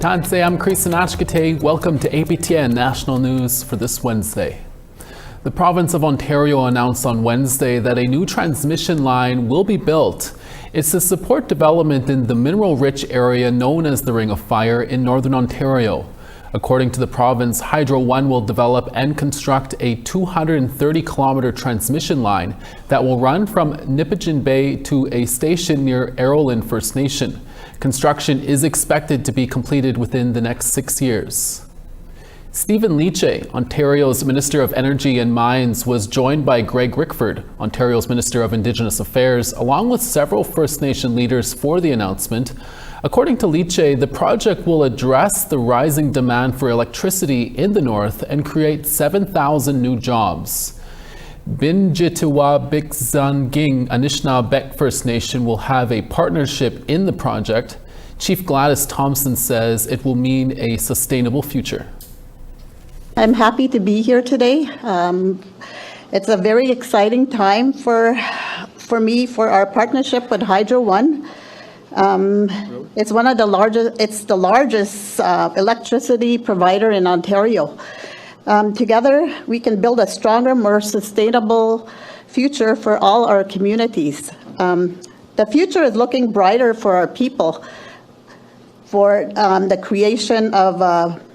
Tansei, I'm Chris Anashkate. Welcome to APTN National News for this Wednesday. The province of Ontario announced on Wednesday that a new transmission line will be built. It's to support development in the mineral-rich area known as the Ring of Fire in northern Ontario. According to the province, Hydro One will develop and construct a 230-kilometer transmission line that will run from Nipissing Bay to a station near Arrowland First Nation. Construction is expected to be completed within the next 6 years. Stephen Lecce, Ontario's Minister of Energy and Mines, was joined by Greg Rickford, Ontario's Minister of Indigenous Affairs, along with several First Nation leaders for the announcement. According to Lecce, the project will address the rising demand for electricity in the north and create 7,000 new jobs. Binjitiwa Bikzanging Anishinaabe First Nation will have a partnership in the project. Chief Gladys Thompson says it will mean a sustainable future. I'm happy to be here today. It's a very exciting time for me, for our partnership with Hydro One. It's one of the largest, it's the largest electricity provider in Ontario. Together, we can build a stronger, more sustainable future for all our communities. The future is looking brighter for our people, for the creation of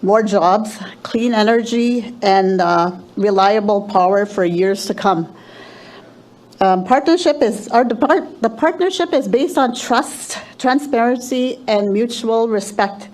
more jobs, clean energy, and reliable power for years to come. The partnership is based on trust, transparency, and mutual respect.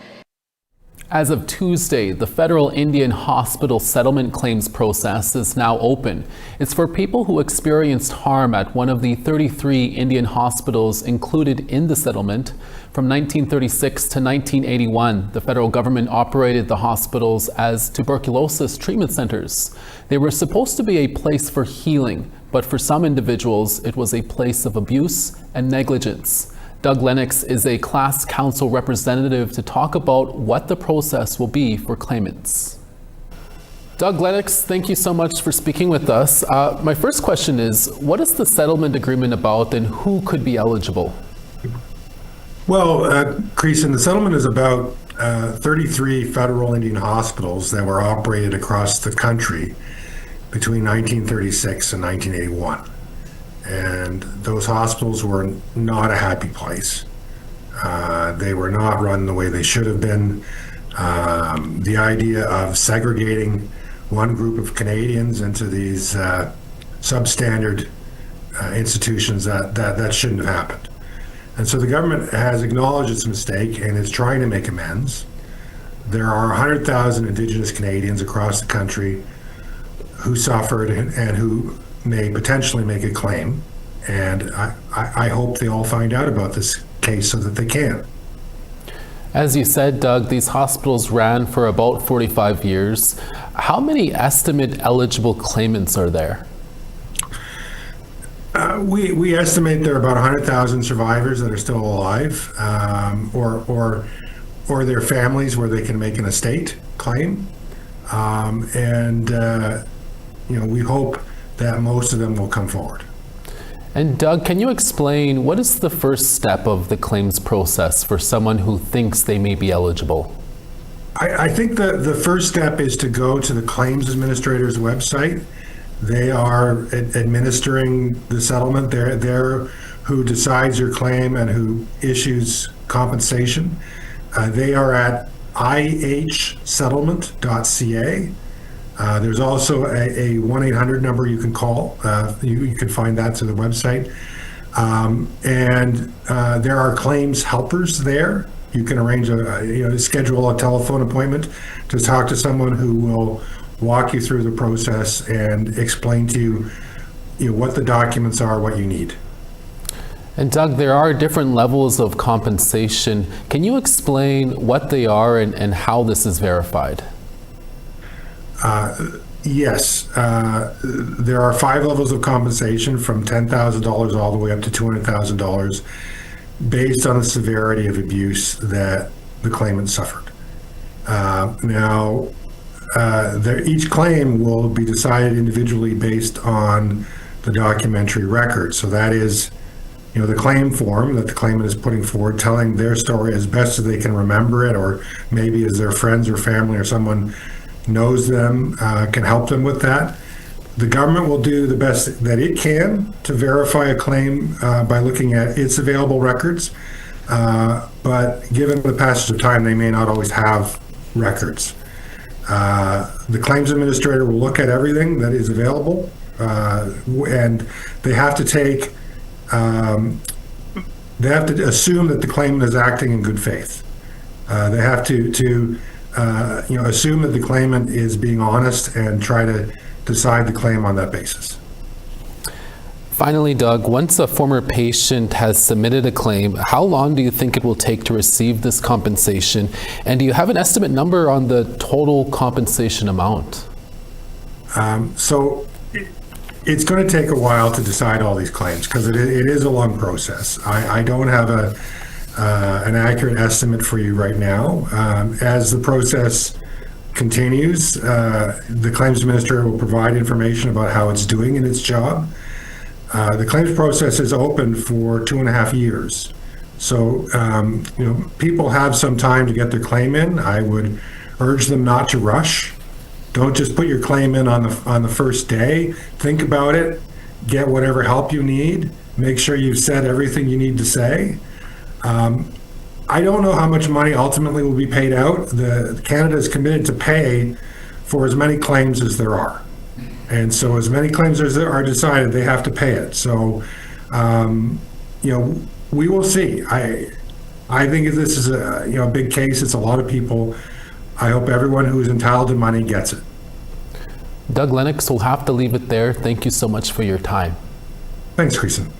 As of Tuesday, the Federal Indian Hospital settlement claims process is now open. It's for people who experienced harm at one of the 33 Indian hospitals included in the settlement. From 1936 to 1981, the federal government operated the hospitals as tuberculosis treatment centers. They were supposed to be a place for healing, but for some individuals, it was a place of abuse and negligence. Doug Lennox is a class council representative to talk about what the process will be for claimants. Doug Lennox, thank you so much for speaking with us. My first question is, what is the settlement agreement about and who could be eligible? Well, Chris, the settlement is about 33 federal Indian hospitals that were operated across the country between 1936 and 1981. And those hospitals were not a happy place. They were not run the way they should have been. The idea of segregating one group of Canadians into these substandard institutions, that shouldn't have happened. And so the government has acknowledged its mistake and is trying to make amends. There are 100,000 Indigenous Canadians across the country who suffered and who may potentially make a claim, and I hope they all find out about this case so that they can. As you said, Doug, these hospitals ran for about 45 years. How many estimate eligible claimants are there? We estimate there are about 100,000 survivors that are still alive, or their families where they can make an estate claim, we hope that most of them will come forward. And Doug, can you explain what is the first step of the claims process for someone who thinks they may be eligible? I think the first step is to go to the claims administrator's website. They are administering the settlement. They're who decides your claim and who issues compensation. They are at ihsettlement.ca. There's also a 1-800 number you can call. You can find that through the website. There are claims helpers there. You can arrange schedule a telephone appointment to talk to someone who will walk you through the process and explain to you, what the documents are, what you need. And Doug, there are different levels of compensation. Can you explain what they are and how this is verified? Yes, there are 5 levels of compensation from $10,000 all the way up to $200,000 based on the severity of abuse that the claimant suffered. Each claim will be decided individually based on the documentary record. So that is, the claim form that the claimant is putting forward, telling their story as best as they can remember it, or maybe as their friends or family or someone knows them can help them with that. The government will do the best that it can to verify a claim by looking at its available records, but given the passage of time, they may not always have records. The claims administrator will look at everything that is available, and they have to assume that the claimant is acting in good faith. They have to assume that the claimant is being honest and try to decide the claim on that basis. Finally, Doug, once a former patient has submitted a claim, how long do you think it will take to receive this compensation? And do you have an estimate number on the total compensation amount? So it's going to take a while to decide all these claims because it is a long process. I don't have an accurate estimate for you right now. As the process continues, the claims administrator will provide information about how it's doing in its job. The claims process is open for 2.5 years. So, people have some time to get their claim in. I would urge them not to rush. Don't just put your claim in on the first day. Think about it, get whatever help you need, make sure you've said everything you need to say. I don't know how much money ultimately will be paid out. Canada is committed to pay for as many claims as there are. And so as many claims as there are decided, they have to pay it. So, we will see. I think if this is a big case, it's a lot of people. I hope everyone who is entitled to money gets it. Doug Lennox, we'll have to leave it there. Thank you so much for your time. Thanks, Creason.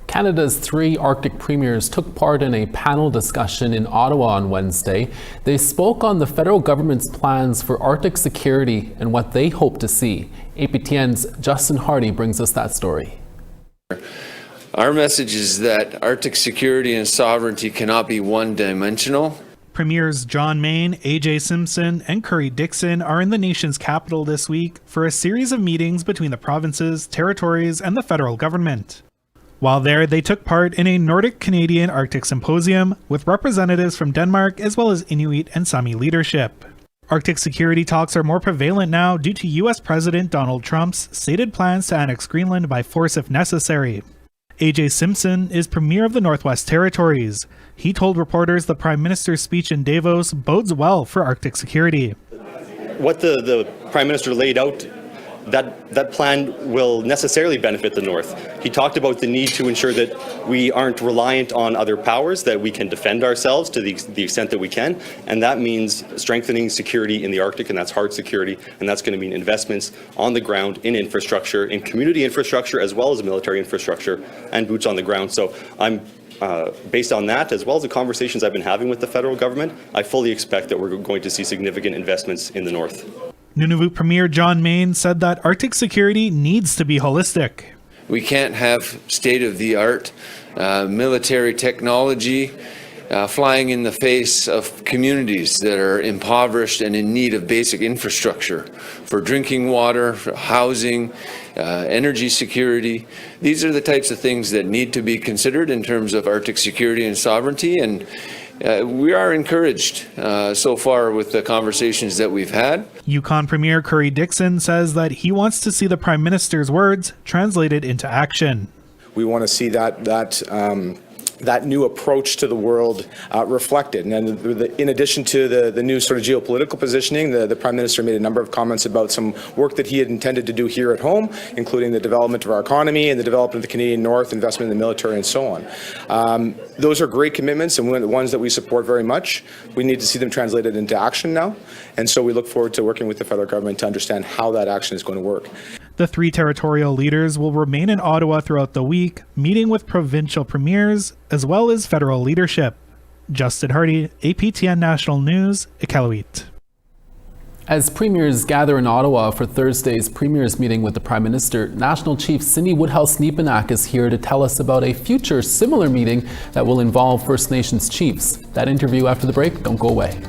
Canada's 3 Arctic premiers took part in a panel discussion in Ottawa on Wednesday. They spoke on the federal government's plans for Arctic security and what they hope to see. APTN's Justin Hardy brings us that story. Our message is that Arctic security and sovereignty cannot be one-dimensional. Premiers John Mayne, AJ Simpson, and Curry Dixon are in the nation's capital this week for a series of meetings between the provinces, territories, and the federal government. While there, they took part in a Nordic-Canadian Arctic Symposium with representatives from Denmark as well as Inuit and Sami leadership. Arctic security talks are more prevalent now due to US President Donald Trump's stated plans to annex Greenland by force if necessary. AJ Simpson is Premier of the Northwest Territories. He told reporters the Prime Minister's speech in Davos bodes well for Arctic security. What the Prime Minister laid out, that plan will necessarily benefit the North. He talked about the need to ensure that we aren't reliant on other powers, that we can defend ourselves to the extent that we can, and that means strengthening security in the Arctic, and that's hard security, and that's going to mean investments on the ground in infrastructure, in community infrastructure, as well as military infrastructure and boots on the ground. So I'm based on that, as well as the conversations I've been having with the federal government, I fully expect that we're going to see significant investments in the North. Nunavut Premier John Mayne said that Arctic security needs to be holistic. We can't have state-of-the-art military technology flying in the face of communities that are impoverished and in need of basic infrastructure for drinking water, for housing, energy security. These are the types of things that need to be considered in terms of Arctic security and sovereignty, and we are encouraged so far with the conversations that we've had. Yukon Premier Curry Dixon says that he wants to see the Prime Minister's words translated into action. We want to see that new approach to the world reflected. And in addition to the new sort of geopolitical positioning, the Prime Minister made a number of comments about some work that he had intended to do here at home, including the development of our economy and the development of the Canadian North, investment in the military, and so on. Those are great commitments and ones that we support very much. We need to see them translated into action now. And so we look forward to working with the federal government to understand how that action is going to work. The 3 territorial leaders will remain in Ottawa throughout the week, meeting with provincial premiers as well as federal leadership. Justin Hardy, APTN National News, Iqaluit. As premiers gather in Ottawa for Thursday's premiers meeting with the Prime Minister, National Chief Cindy Woodhouse-Nepenak is here to tell us about a future similar meeting that will involve First Nations chiefs. That interview after the break. Don't go away.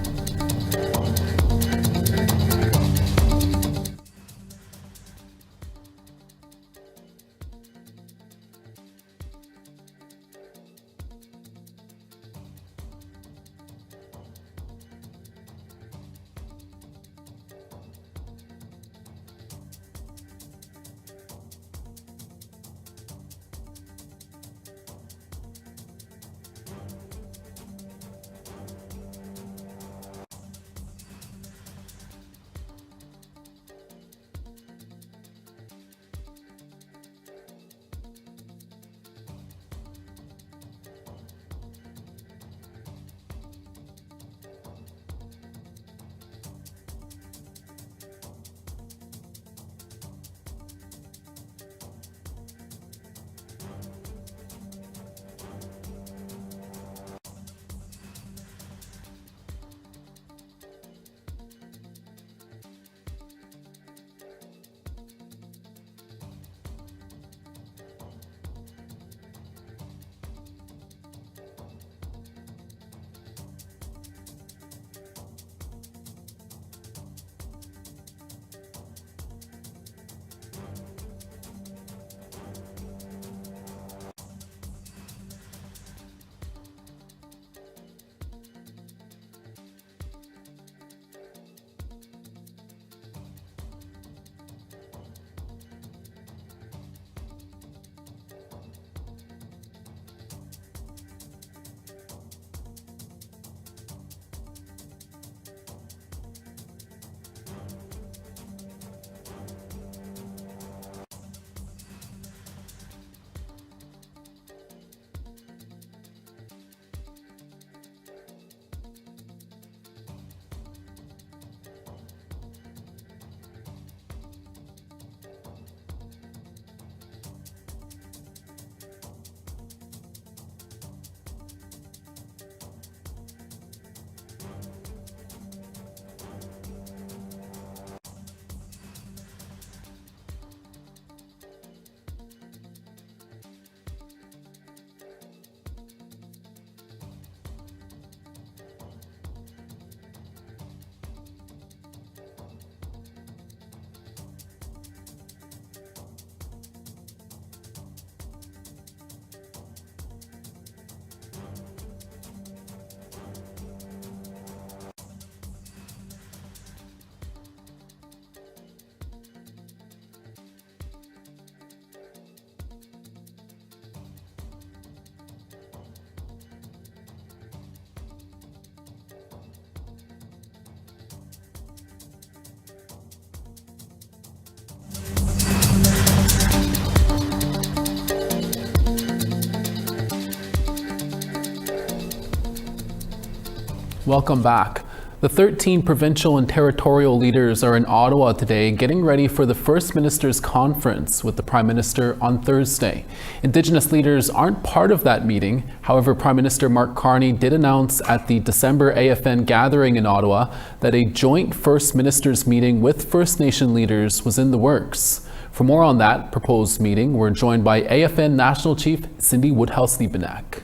Welcome back. The 13 provincial and territorial leaders are in Ottawa today getting ready for the First Minister's Conference with the Prime Minister on Thursday. Indigenous leaders aren't part of that meeting. However, Prime Minister Mark Carney did announce at the December AFN gathering in Ottawa that a joint First Ministers meeting with First Nation leaders was in the works. For more on that proposed meeting, we're joined by AFN National Chief Cindy Woodhouse-Liebenack.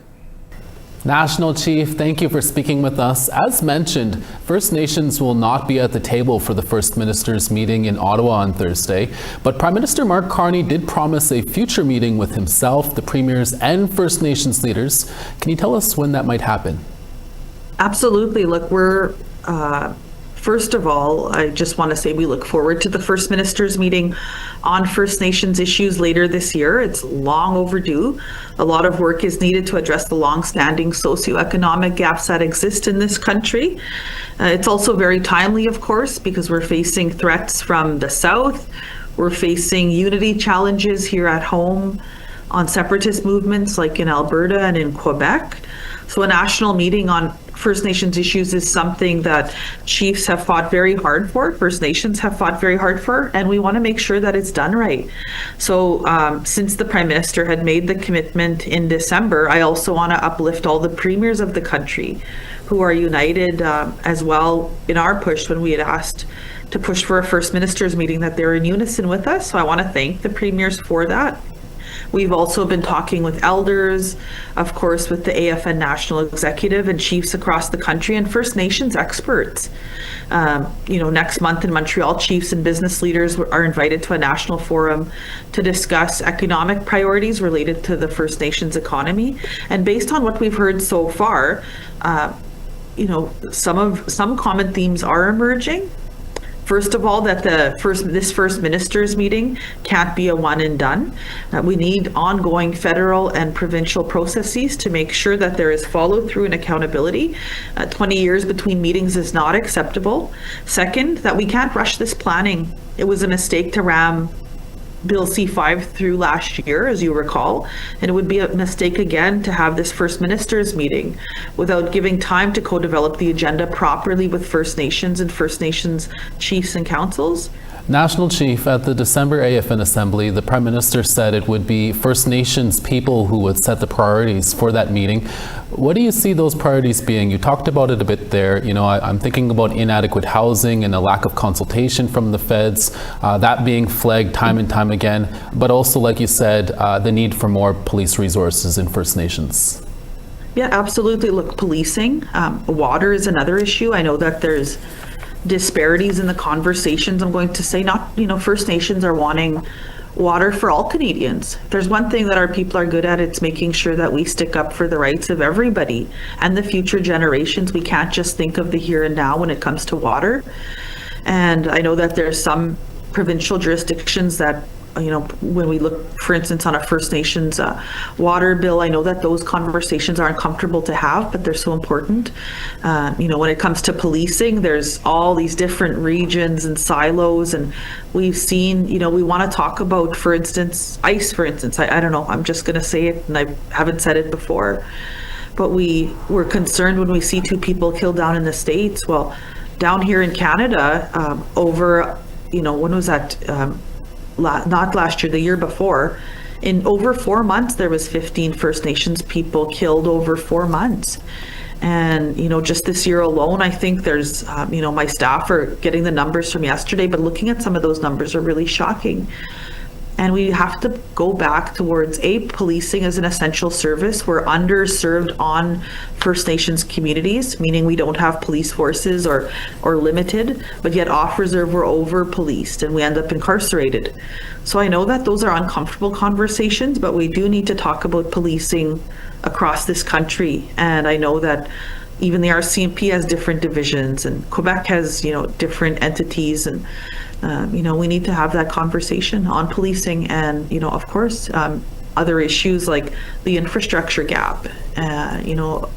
National Chief, thank you for speaking with us. As mentioned, First Nations will not be at the table for the First Minister's meeting in Ottawa on Thursday, but Prime Minister Mark Carney did promise a future meeting with himself, the premiers, and First Nations leaders. Can you tell us when that might happen? Absolutely. Look, we're first of all, I just want to say we look forward to the First Minister's meeting on First Nations issues later this year. It's long overdue. A lot of work is needed to address the long-standing socioeconomic gaps that exist in this country. It's also very timely, of course, because we're facing threats from the South. We're facing unity challenges here at home on separatist movements like in Alberta and in Quebec. So a national meeting on First Nations issues is something that chiefs have fought very hard for, First Nations have fought very hard for, and we want to make sure that it's done right. So since the Prime Minister had made the commitment in December, I also want to uplift all the premiers of the country who are united as well in our push when we had asked to push for a First Minister's meeting, that they're in unison with us. So I want to thank the premiers for that. We've also been talking with elders, of course, with the AFN National Executive and chiefs across the country and First Nations experts. Next month in Montreal, chiefs and business leaders are invited to a national forum to discuss economic priorities related to the First Nations economy. And based on what we've heard so far, some common themes are emerging. First of all, that this First Minister's meeting can't be a one and done. We need ongoing federal and provincial processes to make sure that there is follow through and accountability. 20 years between meetings is not acceptable. Second, that we can't rush this planning. It was a mistake to ram Bill C5 through last year, as you recall, and it would be a mistake again to have this First Minister's meeting without giving time to co-develop the agenda properly with First Nations and First Nations chiefs and councils. National Chief, at the December AFN Assembly, the Prime Minister said it would be First Nations people who would set the priorities for that meeting. What do you see those priorities being? You talked about it a bit there. I'm thinking about inadequate housing and a lack of consultation from the feds, that being flagged time and time again, but also, like you said, the need for more police resources in First Nations. Yeah, absolutely. Look, policing, water is another issue. I know that there's disparities in the conversations. I'm going to say First Nations are wanting water for all Canadians. If there's one thing that our people are good at, it's making sure that we stick up for the rights of everybody and the future generations. We can't just think of the here and now when it comes to water. And I know that there's some provincial jurisdictions that when we look, for instance, on a First Nations water bill, I know that those conversations are uncomfortable to have, but they're so important. When it comes to policing, there's all these different regions and silos, and we've seen, we want to talk about, for instance, ICE, for instance. I don't know, I'm just going to say it, and I haven't said it before, but we're concerned when we see 2 people killed down in the States. Well, down here in Canada, when was that? Not last year, the year before, in over 4 months, there was 15 First Nations people killed over 4 months. And, just this year alone, I think there's, my staff are getting the numbers from yesterday, but looking at some of those numbers are really shocking. And we have to go back towards policing as an essential service. We're underserved on First Nations communities, meaning we don't have police forces or limited, but yet off reserve we're over policed and we end up incarcerated. So I know that those are uncomfortable conversations, but we do need to talk about policing across this country. And I know that even the RCMP has different divisions, and Quebec has, different entities, and we need to have that conversation on policing and, of course, other issues like the infrastructure gap,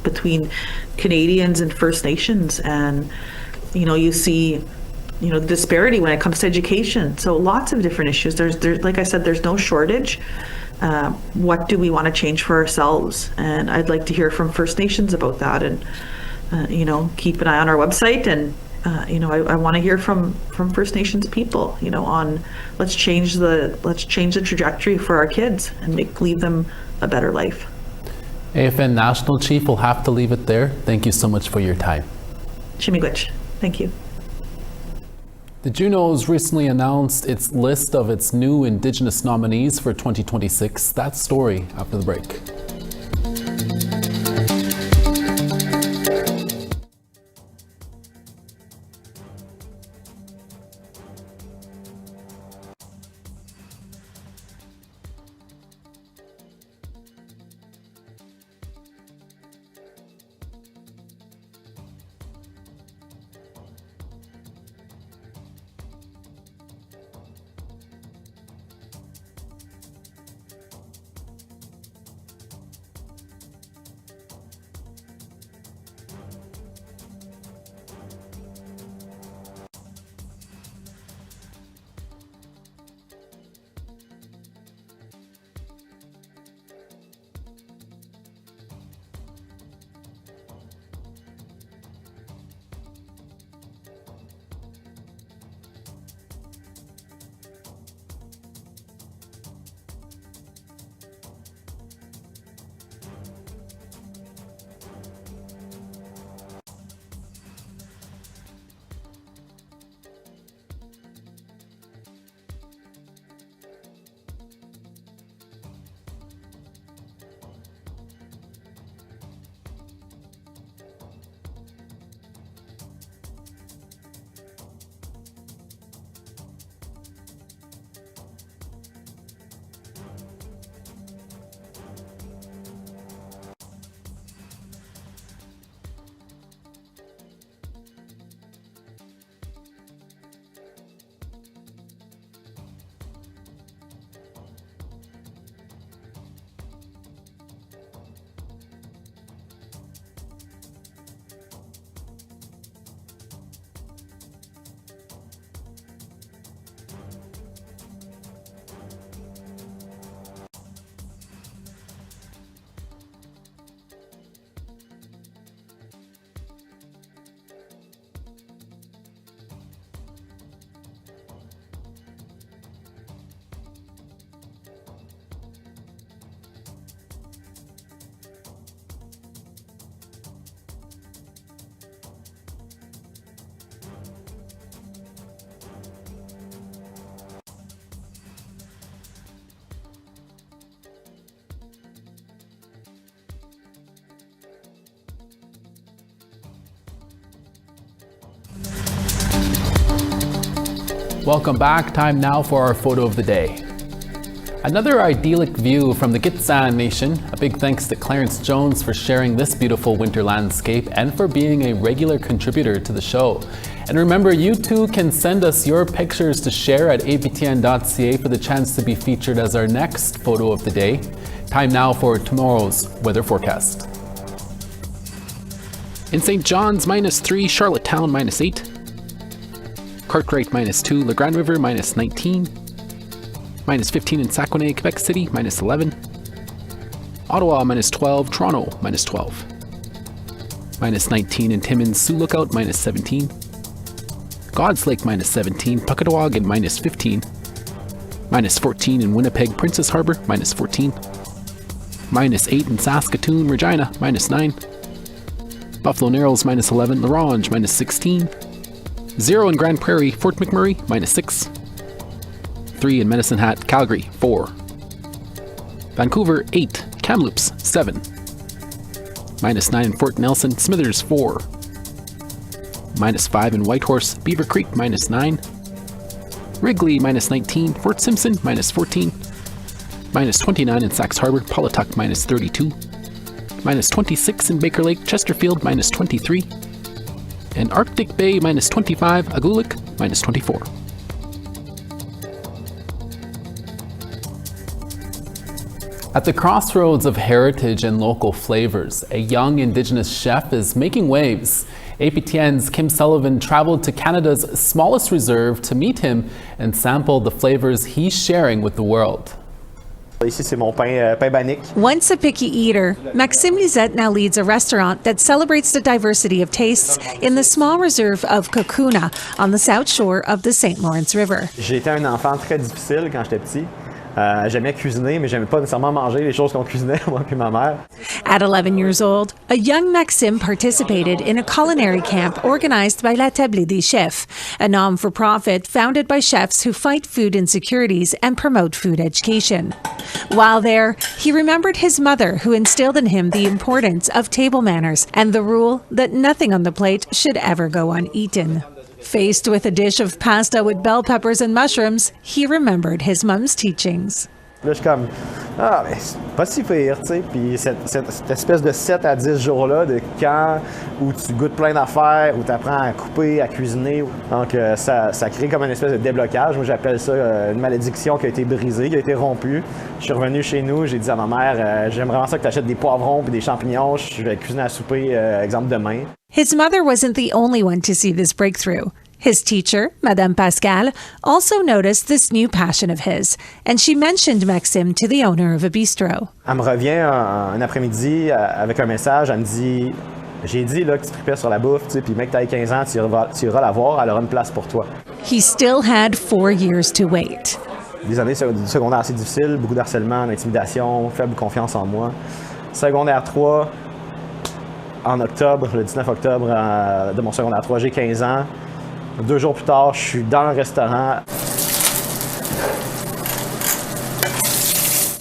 between Canadians and First Nations. And, you see, the disparity when it comes to education. So lots of different issues. There's like I said, there's no shortage. What do we want to change for ourselves? And I'd like to hear from First Nations about that. And keep an eye on our website, and I want to hear from First Nations people, on let's change the trajectory for our kids and leave them a better life. AFN National Chief, will have to leave it there. Thank you so much for your time. Shimigwich, thank you. The Junos recently announced its list of its new Indigenous nominees for 2026. That story after the break. Welcome back. Time now for our photo of the day. Another idyllic view from the Gitxsan Nation. A big thanks to Clarence Jones for sharing this beautiful winter landscape and for being a regular contributor to the show. And remember, you too can send us your pictures to share at aptn.ca for the chance to be featured as our next photo of the day. Time now for tomorrow's weather forecast. In St. John's, -3, Charlottetown, -8. Cartwright, -2, La Grande River, -19. -15 in Saguenay, Quebec City, -11. Ottawa, -12, Toronto, -12. -19 in Timmins, Sioux Lookout, -17. God's Lake, -17, Puckatawagan, -15. -14 in Winnipeg, Princess Harbour, -14. -8 in Saskatoon, Regina, -9. Buffalo Narrows, -11, La Ronge, -16. 0 in Grand Prairie, Fort McMurray, -6. 3 in Medicine Hat, Calgary, 4. Vancouver, 8. Kamloops, 7. -9 in Fort Nelson, Smithers, 4. -5 in Whitehorse, Beaver Creek, -9. Wrigley, -19. Fort Simpson, -14. -29 in Sax Harbor, Paulatuck, -32. -26 in Baker Lake, Chesterfield, -23. And Arctic Bay, -25, Agulik, -24. At the crossroads of heritage and local flavors, a young Indigenous chef is making waves. APTN's Kim Sullivan traveled to Canada's smallest reserve to meet him and sample the flavors he's sharing with the world. Ici, c'est mon pain banique. Once a picky eater, Maxime Lisette now leads a restaurant that celebrates the diversity of tastes in the small reserve of Kakuna on the south shore of the St. Lawrence River. J'ai été un enfant très difficile quand j'étais petit. J'aimais cuisiner, mais j'aimais pas nécessairement manger les choses qu'on cuisinait, moi et ma mère. At 11 years old, a young Maxime participated in a culinary camp organized by La Table des Chefs, a non-for-profit founded by chefs who fight food insecurities and promote food education. While there, he remembered his mother who instilled in him the importance of table manners and the rule that nothing on the plate should ever go uneaten. Faced with a dish of pasta with bell peppers and mushrooms, he remembered his mom's teachings. Là, je suis comme, mais c'est pas si pire, tu sais. Puis cette espèce de 7 à 10 jours-là de camp où tu goûtes plein d'affaires, où tu apprends à couper, à cuisiner. Donc, ça crée comme une espèce de déblocage. Moi, j'appelle ça une malédiction qui a été brisée, qui a été rompue. Je suis revenu chez nous, j'ai dit à ma mère, j'aime vraiment ça que tu achètes des poivrons et des champignons. Je vais cuisiner à souper, exemple, demain. His mother wasn't the only one to see this breakthrough. His teacher, Madame Pascal, also noticed this new passion of his, and she mentioned Maxime to the owner of a bistro. Elle me revient un après-midi avec un message. Elle me dit, j'ai dit là, que tu tripais sur la bouffe, tu sais, puis mec, t'as 15 ans, tu iras la voir, elle aura une place pour toi. He still had 4 years to wait. Des années secondaires assez difficiles, beaucoup d'harcèlement, d'intimidation, faible confiance en moi. Secondaire 3, en octobre, le 19 octobre de mon secondaire 3, j'ai 15 ans. 2 jours plus tard, je suis dans le restaurant.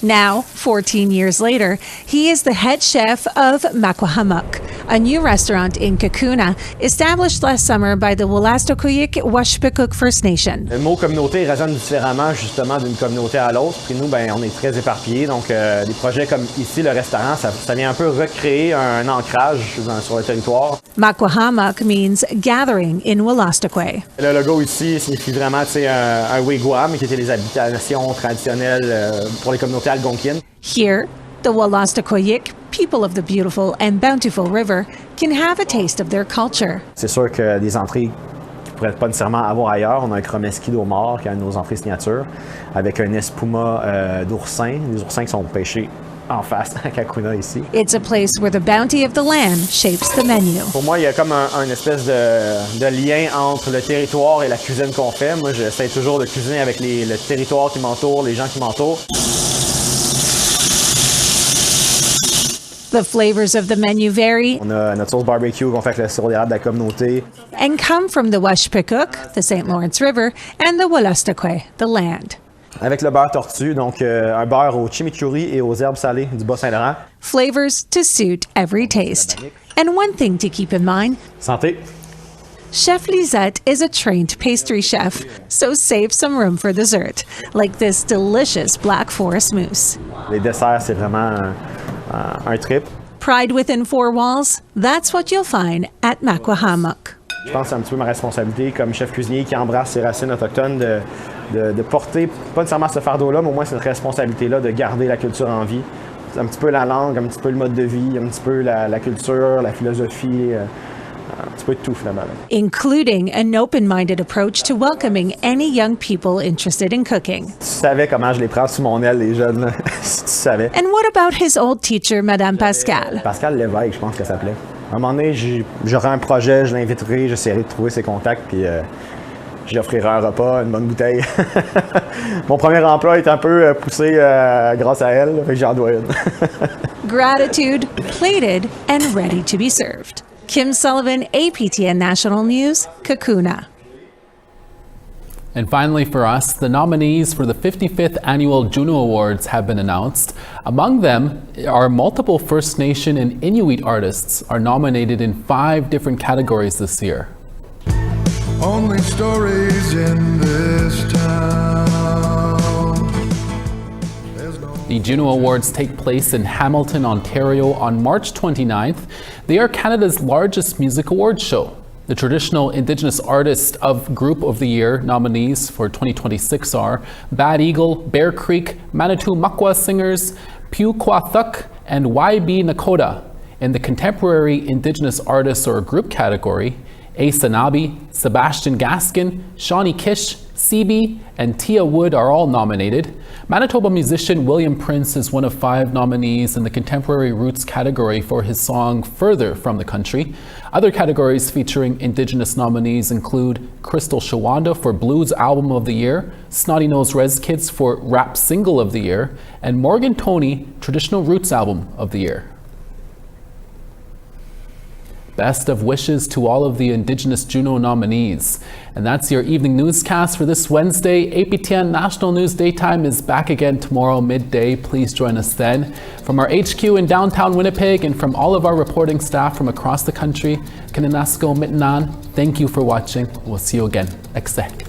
Now, 14 years later, he is the head chef of Makwahamuk, a new restaurant in Kakuna established last summer by the Wolastoqiyik Washpekuk First Nation. Le mot communauté résonne différemment justement d'une communauté à l'autre. Puis nous, on est très éparpillés. Donc, des projets comme ici, le restaurant, ça vient un peu recréer un ancrage sur le territoire. Makwahamuk means gathering in Wolastoqey. Le logo ici signifie vraiment un wigwam, qui était les habitations traditionnelles pour les communautés algonquines. Here, the Wolastoqiyik, people of the beautiful and bountiful river, can have a taste of their culture. C'est sûr que des entrées qui ne pourraient pas nécessairement avoir ailleurs. On a un chromeski d'eau mort qui est une de nos entrées signature, avec un espuma d'oursins, des oursins qui sont pêchés en face à Kakuna ici. It's a place where the bounty of the land shapes the menu. Pour moi, il y a comme un espèce de lien entre le territoire et la cuisine qu'on fait. Moi, j'essaie toujours de cuisiner avec le territoire qui m'entoure, les gens qui m'entourent. The flavors of the menu vary On a notre sauce barbecue qu'on fait avec le sirop d'érable de la communauté. and come from the Washpekuk, the St. Lawrence River, and the Wolastoqey, the land. Avec le beurre tortue, donc un beurre au chimichurri et aux herbes salées du Bas-Saint-Laurent. Flavors to suit every taste. And one thing to keep in mind, Santé! Chef Lisette is a trained pastry chef, so save some room for dessert, like this delicious Black Forest mousse. Les desserts, c'est vraiment un trip. Pride within 4 walls, that's what you'll find at Makwahamuk. Je pense que c'est un petit peu ma responsabilité comme chef cuisinier qui embrasse ses racines autochtones de porter, pas nécessairement ce fardeau-là, mais au moins cette responsabilité-là de garder la culture en vie. C'est un petit peu la langue, un petit peu le mode de vie, un petit peu la culture, la philosophie, un petit peu de tout finalement. Including an open-minded approach to welcoming any young people interested in cooking. Tu savais comment je les prends sous mon aile, les jeunes, là. Si tu savais. And what about his old teacher, Madame Pascal? Pascal Lévesque, je pense que ça s'appelait. À un moment donné, j'aurai un projet, je l'inviterai, j'essaierai de trouver ses contacts, puis j'y offrirai un repas, une bonne bouteille. Mon premier emploi est un peu poussé grâce à elle, fait que j'en dois une. Gratitude, plated, and ready to be served. Kim Sullivan, APTN National News, Kakuna. And finally for us, the nominees for the 55th Annual Juno Awards have been announced. Among them are multiple First Nation and Inuit artists are nominated in 5 different categories this year. Only stories in this town. The Juno Awards take place in Hamilton, Ontario on March 29th. They are Canada's largest music awards show. The traditional Indigenous Artist of Group of the Year nominees for 2026 are Bad Eagle, Bear Creek, Manitou Makwa Singers, Pew-Kwa-Thuk, and YB Nakota. In the Contemporary Indigenous Artists or Group category, Ace Anabi, Sebastian Gaskin, Shawnee Kish, CB and Tia Wood are all nominated. Manitoba musician William Prince is one of 5 nominees in the Contemporary Roots category for his song Further from the Country. Other categories featuring Indigenous nominees include Crystal Shawanda for Blues Album of the Year, Snotty Nose Rez Kids for Rap Single of the Year, and Morgan Toney Traditional Roots Album of the Year. Best of wishes to all of the Indigenous Juno nominees. And that's your evening newscast for this Wednesday. APTN National News Daytime is back again tomorrow midday. Please join us then. From our HQ in downtown Winnipeg and from all of our reporting staff from across the country, Kananasko Mitinan, thank you for watching. We'll see you again next day.